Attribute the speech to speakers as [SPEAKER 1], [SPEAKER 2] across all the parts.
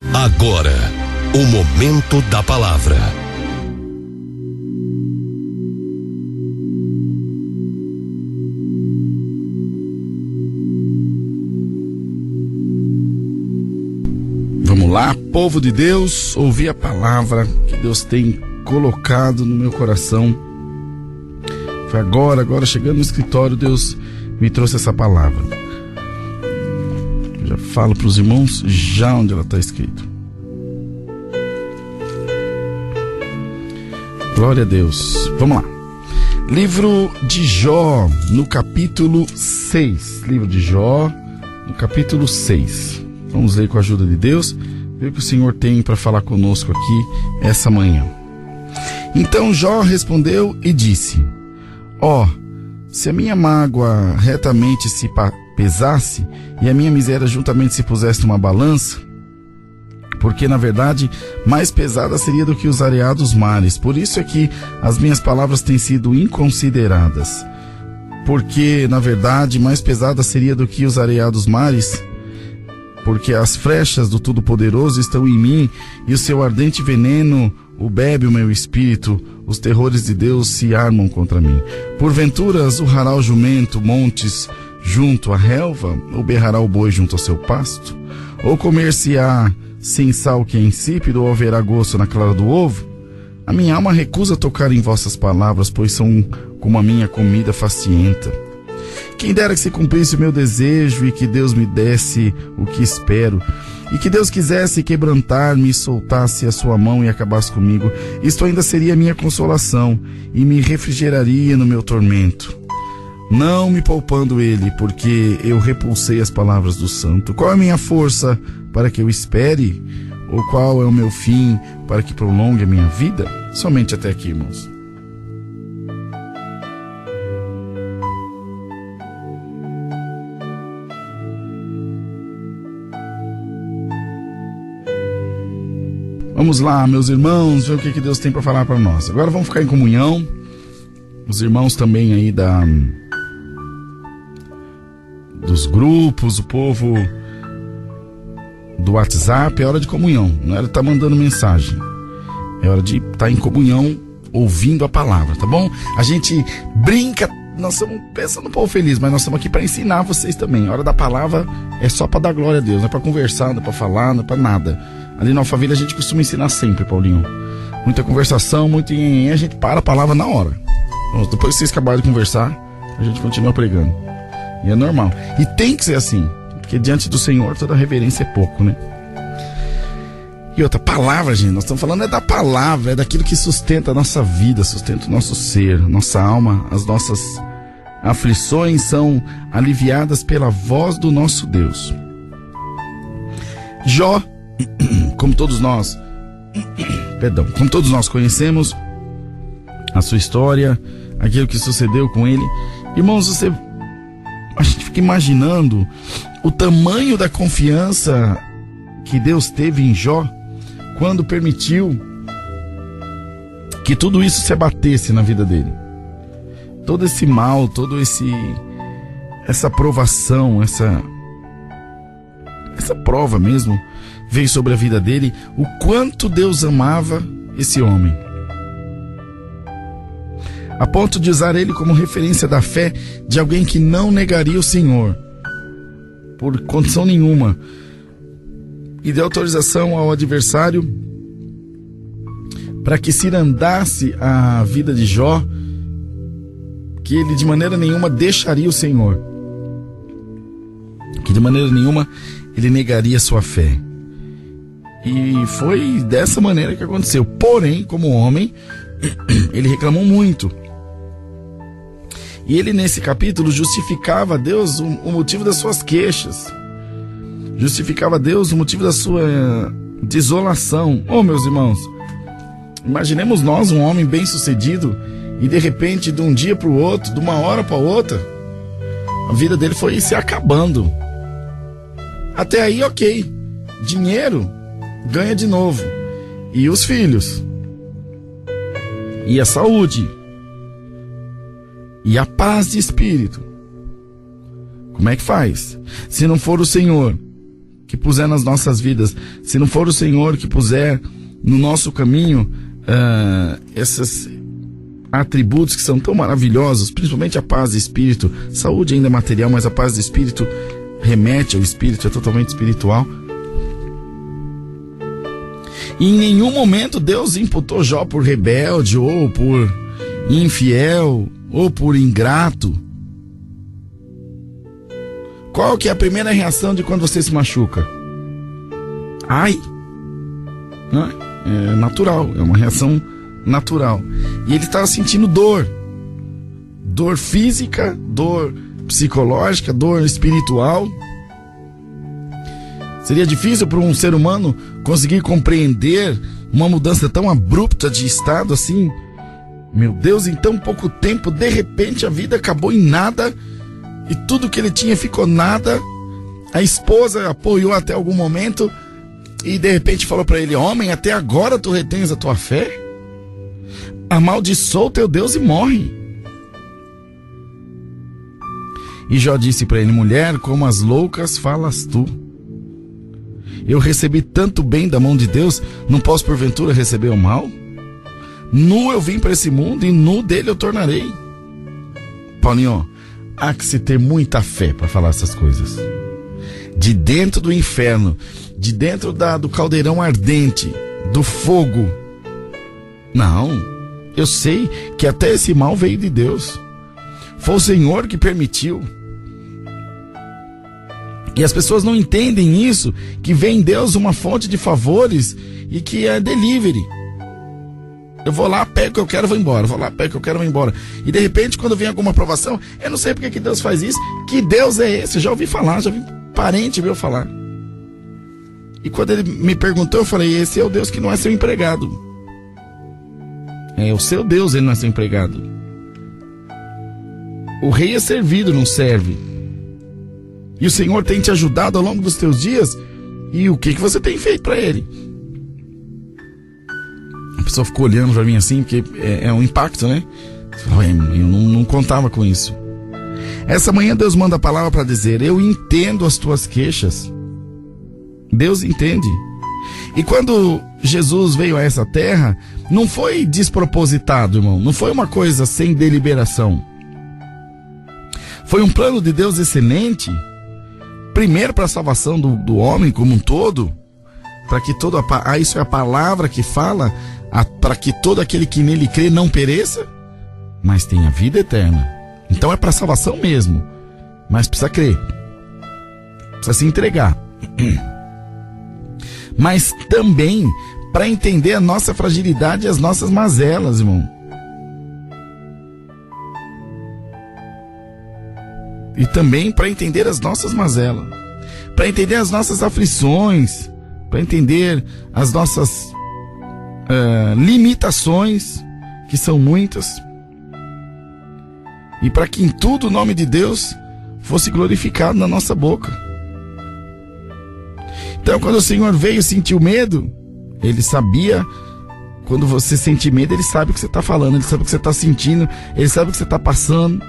[SPEAKER 1] Agora, o momento da palavra.
[SPEAKER 2] Vamos lá, povo de Deus, ouvir a palavra que Deus tem colocado no meu coração. Foi agora chegando no escritório, Deus me trouxe essa palavra. Já falo para os irmãos já onde ela está escrita. Glória a Deus. Vamos lá. Livro de Jó, no capítulo 6. Livro de Jó, no capítulo 6. Vamos ler com a ajuda de Deus, ver o que o Senhor tem para falar conosco aqui essa manhã. Então Jó respondeu e disse: se a minha mágoa retamente se pesasse e a minha miséria juntamente se pusesse numa balança, porque na verdade mais pesada seria do que os areados mares. Por isso é que as minhas palavras têm sido inconsideradas, porque na verdade mais pesada seria do que os areados mares, porque as flechas do Todo-Poderoso estão em mim e o seu ardente veneno o bebe o meu espírito. Os terrores de Deus se armam contra mim. Porventura urrará o jumento montes junto à relva, ou berrará o boi junto ao seu pasto? Ou comer-se-á sem sal que é insípido, ou haverá gosto na clara do ovo? A minha alma recusa tocar em vossas palavras, pois são como a minha comida facienta. Quem dera que se cumprisse o meu desejo e que Deus me desse o que espero, e que Deus quisesse quebrantar-me e soltasse a sua mão e acabasse comigo. Isto ainda seria minha consolação e me refrigeraria no meu tormento. Não me poupando ele, porque eu repulsei as palavras do santo. Qual é a minha força para que eu espere? Ou qual é o meu fim para que prolongue a minha vida? Somente até aqui, irmãos. Vamos lá, meus irmãos, ver o que Deus tem para falar para nós. Agora vamos ficar em comunhão. Os irmãos também aí dos grupos, o povo do WhatsApp. É hora de comunhão, não é hora de estar mandando mensagem. É hora de estar em comunhão, ouvindo a palavra, tá bom? A gente brinca, nós estamos pensando no povo feliz, mas nós estamos aqui para ensinar vocês também. A hora da palavra é só para dar glória a Deus, não é para conversar, não é para falar, não é para nada. Ali na Alphaville a gente costuma ensinar sempre, Paulinho. Muita conversação, muito a gente para a palavra na hora. Então, depois que vocês acabarem de conversar, a gente continua pregando. E é normal. E tem que ser assim, porque diante do Senhor toda reverência é pouco, né? E outra, palavra, gente, nós estamos falando da palavra, é daquilo que sustenta a nossa vida, sustenta o nosso ser, nossa alma. As nossas aflições são aliviadas pela voz do nosso Deus. Jó, como todos nós conhecemos a sua história, aquilo que sucedeu com ele. Irmãos, a gente fica imaginando o tamanho da confiança que Deus teve em Jó quando permitiu que tudo isso se abatesse na vida dele. Todo esse mal, essa provação, essa prova mesmo veio sobre a vida dele. O quanto Deus amava esse homem, a ponto de usar ele como referência da fé de alguém que não negaria o Senhor por condição nenhuma, e deu autorização ao adversário para que cirandasse a vida de Jó, que ele de maneira nenhuma deixaria o Senhor, que de maneira nenhuma ele negaria sua fé. E foi dessa maneira que aconteceu. Porém, como homem, ele reclamou muito. E ele, nesse capítulo, justificava a Deus o motivo das suas queixas. Justificava a Deus o motivo da sua desolação. Meus irmãos, imaginemos nós, um homem bem-sucedido, e de repente, de um dia para o outro, de uma hora para outra, a vida dele foi se acabando. Até aí, ok. Dinheiro ganha de novo. E os filhos? E a saúde? E a paz de espírito? Como é que faz? Se não for o Senhor que puser nas nossas vidas, se não for o Senhor que puser no nosso caminho esses atributos que são tão maravilhosos, principalmente a paz de espírito, saúde ainda é material, mas a paz de espírito remete ao espírito, é totalmente espiritual. E em nenhum momento Deus imputou Jó por rebelde, ou por infiel, ou por ingrato. Qual que é a primeira reação de quando você se machuca? Ai! Não é? É natural, é uma reação natural. E ele estava sentindo dor. Dor física, dor psicológica, dor espiritual. Seria difícil para um ser humano conseguir compreender uma mudança tão abrupta de estado assim. Meu Deus, em tão pouco tempo, de repente a vida acabou em nada e tudo que ele tinha ficou nada. A esposa apoiou até algum momento e de repente falou para ele: homem, até agora tu retens a tua fé? Amaldiçoa o teu Deus e morre. E Jó disse para ele: mulher, como as loucas falas tu. Eu recebi tanto bem da mão de Deus, não posso porventura receber o mal? Nu eu vim para esse mundo e nu dele eu tornarei. Paulinho, há que se ter muita fé para falar essas coisas. De dentro do inferno, de dentro do caldeirão ardente, do fogo. Não, eu sei que até esse mal veio de Deus. Foi o Senhor que permitiu. E as pessoas não entendem isso, que vem em Deus uma fonte de favores e que é delivery. Eu vou lá, pego o que eu quero, vou embora. Vou lá, pego o que eu quero, vou embora. E de repente, quando vem alguma aprovação, eu não sei porque que Deus faz isso. Que Deus é esse? Eu já ouvi falar, já vi parente meu falar. E quando ele me perguntou, eu falei: esse é o Deus que não é seu empregado. É o seu Deus, ele não é seu empregado. O rei é servido, não serve. E o Senhor tem te ajudado ao longo dos teus dias. E o que você tem feito para ele? A pessoa ficou olhando para mim assim, porque é um impacto, né? Eu não contava com isso. Essa manhã Deus manda a palavra para dizer: eu entendo as tuas queixas. Deus entende. E quando Jesus veio a essa terra, não foi despropositado, irmão. Não foi uma coisa sem deliberação. Foi um plano de Deus excelente. Primeiro para a salvação do homem como um todo. Para que todo isso é a palavra que fala. Para que todo aquele que nele crê não pereça, mas tenha vida eterna. Então é para a salvação mesmo. Mas precisa crer. Precisa se entregar. Mas também para entender a nossa fragilidade e as nossas mazelas, irmão. E também para entender as nossas mazelas, para entender as nossas aflições, para entender as nossas limitações, que são muitas, e para que em tudo o nome de Deus fosse glorificado na nossa boca. Então, quando o Senhor veio e sentiu medo, ele sabia. Quando você sente medo, ele sabe o que você está falando, ele sabe o que você está sentindo, ele sabe o que você está passando.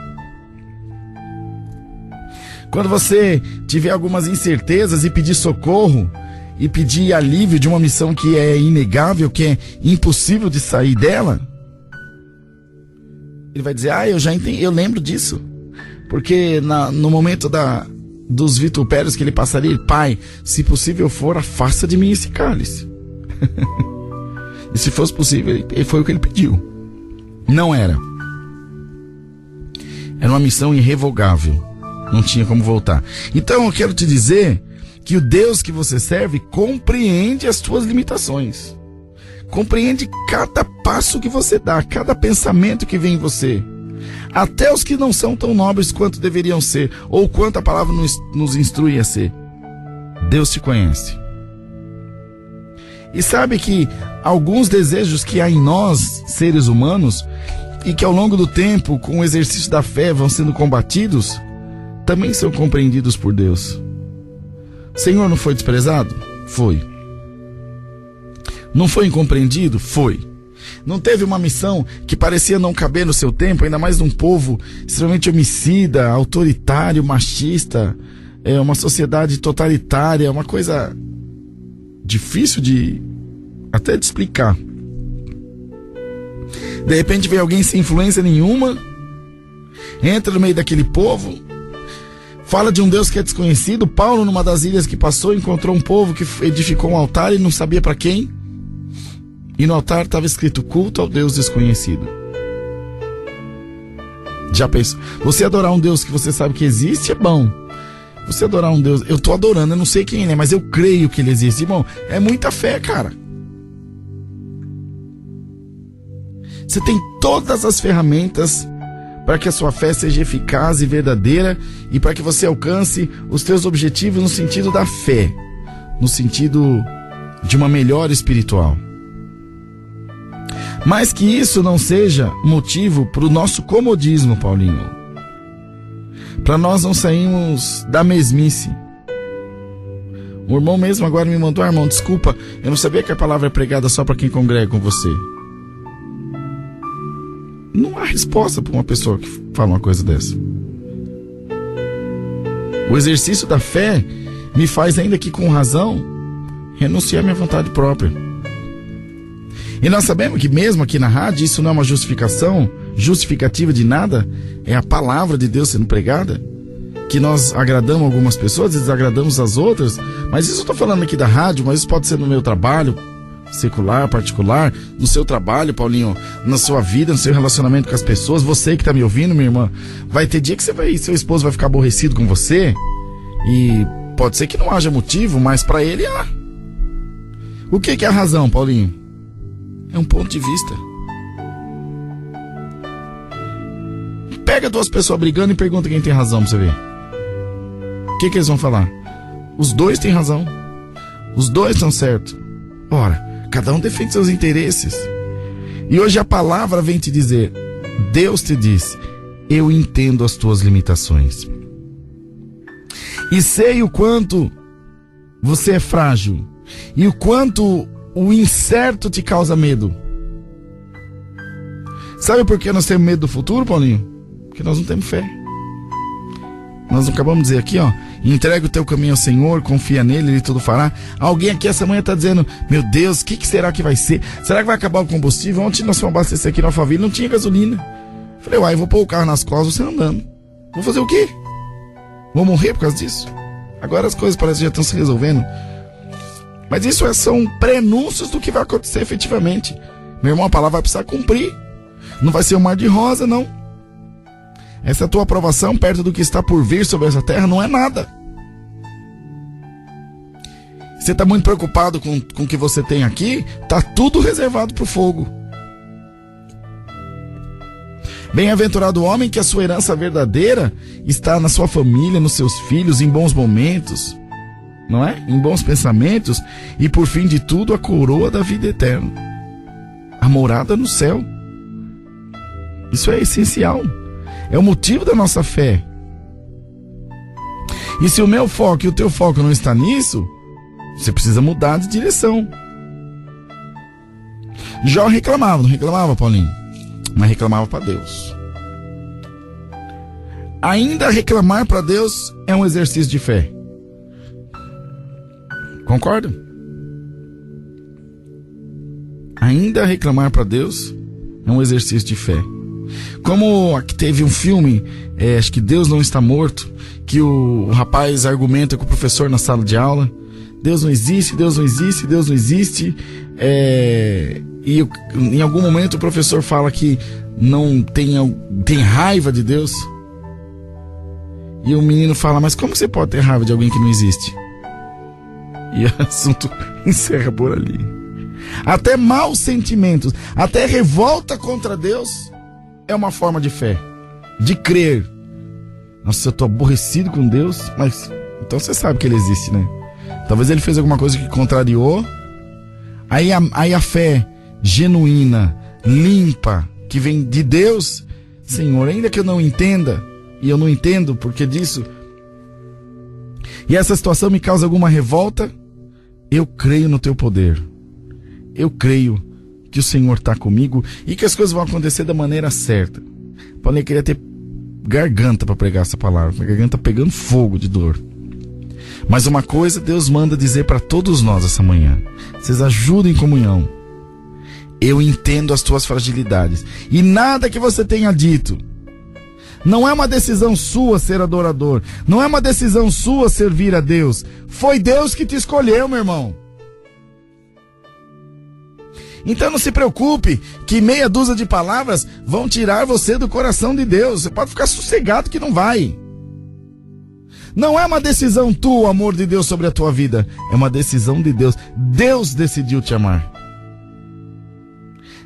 [SPEAKER 2] Quando você tiver algumas incertezas e pedir socorro, e pedir alívio de uma missão que é inegável, que é impossível de sair dela, ele vai dizer: eu já entendi, eu lembro disso. Porque no momento dos vitupérios que ele passaria, Pai, se possível for, afasta de mim esse cálice. E se fosse possível, foi o que ele pediu. Não era. Era uma missão irrevogável. Não tinha como voltar. Então eu quero te dizer que o Deus que você serve compreende as tuas limitações. Compreende cada passo que você dá, cada pensamento que vem em você. Até os que não são tão nobres quanto deveriam ser, ou quanto a palavra nos instrui a ser. Deus te conhece. E sabe que alguns desejos que há em nós, seres humanos, e que ao longo do tempo, com o exercício da fé, vão sendo combatidos, também são compreendidos por Deus. O Senhor não foi desprezado? Foi. Não foi incompreendido? Foi. Não teve uma missão que parecia não caber no seu tempo, ainda mais num povo extremamente homicida, autoritário, machista, é uma sociedade totalitária, uma coisa difícil até de explicar. De repente vem alguém sem influência nenhuma, entra no meio daquele povo, fala de um Deus que é desconhecido. Paulo, numa das ilhas que passou, encontrou um povo que edificou um altar e não sabia para quem. E no altar estava escrito culto ao Deus desconhecido. Já pensou? Você adorar um Deus que você sabe que existe é bom. Você adorar um Deus, eu tô adorando, eu não sei quem é, mas eu creio que ele existe. Irmão, é muita fé, cara. Você tem todas as ferramentas para que a sua fé seja eficaz e verdadeira e para que você alcance os seus objetivos no sentido da fé, no sentido de uma melhora espiritual. Mas que isso não seja motivo para o nosso comodismo, Paulinho. Para nós não sairmos da mesmice. O irmão mesmo agora me mandou: irmão, desculpa, eu não sabia que a palavra é pregada só para quem congrega com você. Não há resposta para uma pessoa que fala uma coisa dessa. O exercício da fé me faz, ainda que com razão, renunciar à minha vontade própria. E nós sabemos que mesmo aqui na rádio, isso não é uma justificativa de nada, é a palavra de Deus sendo pregada, que nós agradamos algumas pessoas e desagradamos as outras, mas isso eu estou falando aqui da rádio, mas isso pode ser no meu trabalho, secular, particular, no seu trabalho, Paulinho, na sua vida, no seu relacionamento com as pessoas. Você que está me ouvindo, minha irmã, vai ter dia que seu esposo vai ficar aborrecido com você, e pode ser que não haja motivo, mas para ele há. O que é a razão, Paulinho? É um ponto de vista. Pega duas pessoas brigando e pergunta quem tem razão pra você ver. O que eles vão falar? Os dois têm razão. Os dois estão certos. Ora, cada um defende seus interesses. E hoje a palavra vem te dizer: Deus te disse, eu entendo as tuas limitações. E sei o quanto você é frágil. E o quanto o incerto te causa medo. Sabe por que nós temos medo do futuro, Paulinho? Porque nós não temos fé. Nós acabamos de dizer aqui, ó: entrega o teu caminho ao Senhor, confia nele, ele tudo fará. Alguém aqui essa manhã está dizendo: meu Deus, o que será que vai ser? Será que vai acabar o combustível? Ontem nós fomos abastecer aqui na Alphaville, não tinha gasolina. Falei: uai, eu vou pôr o carro nas costas, você andando. Vou fazer o quê? Vou morrer por causa disso? Agora as coisas parecem que já estão se resolvendo. Mas isso são prenúncios do que vai acontecer efetivamente. Meu irmão, a palavra vai precisar cumprir. Não vai ser um mar de rosa, não. Essa tua aprovação perto do que está por vir sobre essa terra não é nada. Você está muito preocupado com o que você tem aqui, está tudo reservado para o fogo. Bem-aventurado o homem que a sua herança verdadeira está na sua família, nos seus filhos, em bons momentos, não é? Em bons pensamentos, e por fim de tudo a coroa da vida eterna, a morada no céu. Isso é essencial, é o motivo da nossa fé. E se o meu foco e o teu foco não está nisso, você precisa mudar de direção. Jó reclamava, não reclamava, Paulinho? Mas reclamava para Deus. Ainda reclamar para Deus é um exercício de fé. Concorda? Ainda reclamar para Deus é um exercício de fé. Como aqui teve um filme, acho que Deus Não Está Morto, que o rapaz argumenta com o professor na sala de aula: Deus não existe, Deus não existe, Deus não existe. E em algum momento o professor fala que não tem raiva de Deus. E o menino fala: mas como você pode ter raiva de alguém que não existe? E o assunto encerra por ali. Até maus sentimentos, até revolta contra Deus é uma forma de fé, de crer. Nossa, eu tô aborrecido com Deus, mas então você sabe que ele existe, né? Talvez ele fez alguma coisa que contrariou. Aí a fé genuína, limpa, que vem de Deus: Senhor, ainda que eu não entenda, e eu não entendo porque disso, e essa situação me causa alguma revolta, eu creio no teu poder. Eu creio que o Senhor está comigo e que as coisas vão acontecer da maneira certa. Paulinho queria ter garganta para pregar essa palavra, a garganta pegando fogo de dor. Mas uma coisa Deus manda dizer para todos nós essa manhã: vocês ajudem em comunhão. Eu entendo as tuas fragilidades. E nada que você tenha dito, não é uma decisão sua ser adorador. Não é uma decisão sua servir a Deus. Foi Deus que te escolheu, meu irmão. Então não se preocupe que meia dúzia de palavras vão tirar você do coração de Deus. Você pode ficar sossegado que não vai. Não é uma decisão tua, o amor de Deus sobre a tua vida. É uma decisão de Deus. Deus decidiu te amar.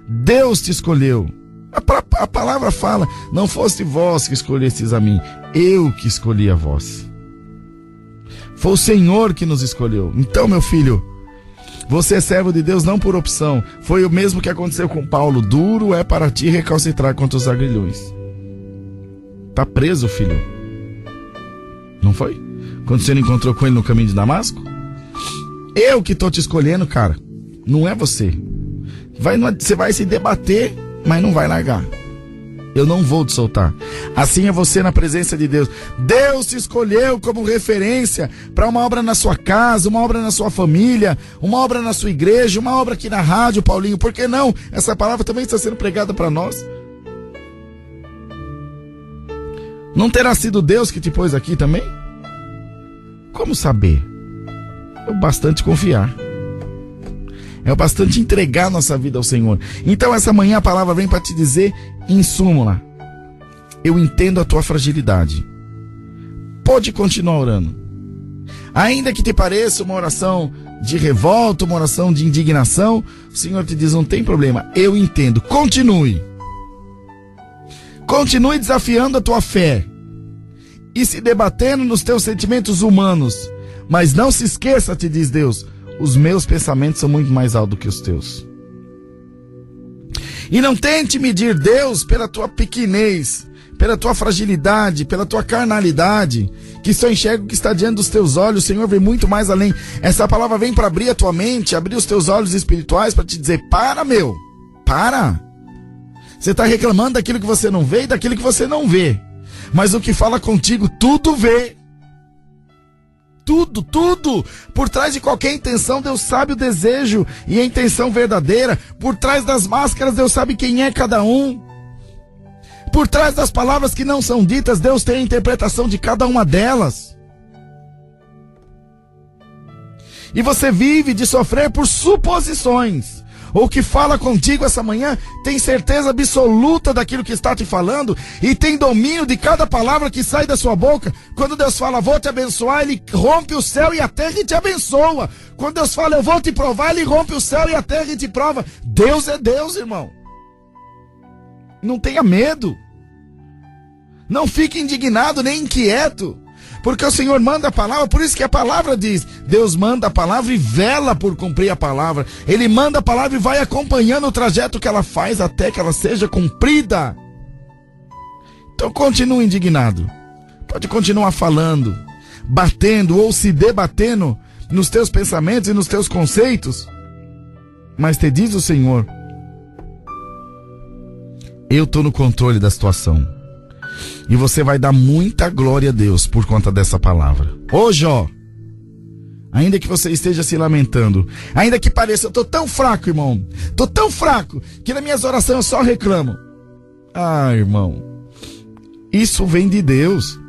[SPEAKER 2] Deus te escolheu. A palavra fala: não foste vós que escolhestes a mim, eu que escolhi a vós. Foi o Senhor que nos escolheu. Então, meu filho, você é servo de Deus não por opção. Foi o mesmo que aconteceu com Paulo. Duro é para ti recalcitrar contra os aguilhões. Tá preso, filho. Não foi? Quando você não encontrou com ele no caminho de Damasco? Eu que tô te escolhendo, cara. Não é você. Você vai se debater, mas não vai largar. Eu não vou te soltar. Assim é você na presença de Deus. Deus te escolheu como referência para uma obra na sua casa, uma obra na sua família, uma obra na sua igreja, uma obra aqui na rádio, Paulinho. Por que não? Essa palavra também está sendo pregada para nós. Não terá sido Deus que te pôs aqui também? Como saber? É bastante confiar. É o bastante entregar nossa vida ao Senhor. Então essa manhã a palavra vem para te dizer, em súmula: eu entendo a tua fragilidade. Pode continuar orando. Ainda que te pareça uma oração de revolta, uma oração de indignação, o Senhor te diz: não tem problema, eu entendo. Continue. Continue desafiando a tua fé e se debatendo nos teus sentimentos humanos. Mas não se esqueça, te diz Deus, os meus pensamentos são muito mais altos do que os teus. E não tente medir Deus pela tua pequenez, pela tua fragilidade, pela tua carnalidade, que só enxerga o que está diante dos teus olhos. O Senhor vem muito mais além. Essa palavra vem para abrir a tua mente, abrir os teus olhos espirituais, para te dizer: para, meu, para. Você está reclamando daquilo que você não vê e daquilo que você não vê. Mas o que fala contigo, tudo vê. Tudo, tudo. Por trás de qualquer intenção, Deus sabe o desejo e a intenção verdadeira. Por trás das máscaras, Deus sabe quem é cada um. Por trás das palavras que não são ditas, Deus tem a interpretação de cada uma delas. E você vive de sofrer por suposições. O que fala contigo essa manhã tem certeza absoluta daquilo que está te falando e tem domínio de cada palavra que sai da sua boca. Quando Deus fala: vou te abençoar, Ele rompe o céu e a terra e te abençoa. Quando Deus fala: eu vou te provar, Ele rompe o céu e a terra e te prova. Deus é Deus, irmão. Não tenha medo. Não fique indignado nem inquieto. Porque o Senhor manda a palavra, por isso que a palavra diz: Deus manda a palavra e vela por cumprir a palavra. Ele manda a palavra e vai acompanhando o trajeto que ela faz até que ela seja cumprida. Então continue indignado. Pode continuar falando, batendo ou se debatendo nos teus pensamentos e nos teus conceitos. Mas te diz o Senhor: eu estou no controle da situação. E você vai dar muita glória a Deus por conta dessa palavra. Ô Jó, ainda que você esteja se lamentando, ainda que pareça: eu tô tão fraco, irmão, tô tão fraco, que nas minhas orações eu só reclamo. Ah, irmão, isso vem de Deus.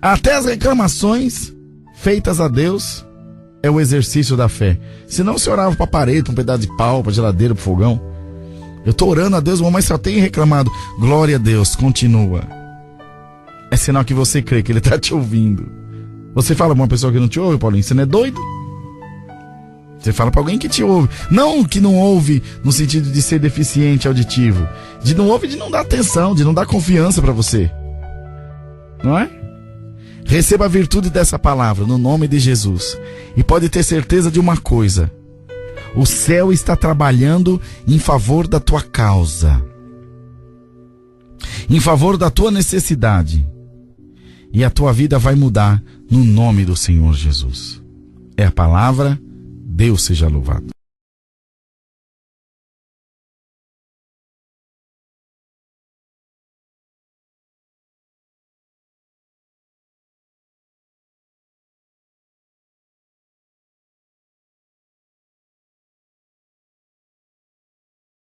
[SPEAKER 2] Até as reclamações feitas a Deus é o exercício da fé. Senão você orava pra parede, pra um pedaço de pau, pra geladeira, pro fogão. Eu tô orando a Deus, mas só tenho reclamado. Glória a Deus, continua. É sinal que você crê que Ele está te ouvindo. Você fala pra uma pessoa que não te ouve, Paulinho, você não é doido? Você fala pra alguém que te ouve. Não que não ouve no sentido de ser deficiente auditivo. De não ouve, de não dar atenção, de não dar confiança pra você. Não é? Receba a virtude dessa palavra no nome de Jesus. E pode ter certeza de uma coisa: o céu está trabalhando em favor da tua causa, em favor da tua necessidade. E a tua vida vai mudar no nome do Senhor Jesus. É a palavra. Deus seja louvado.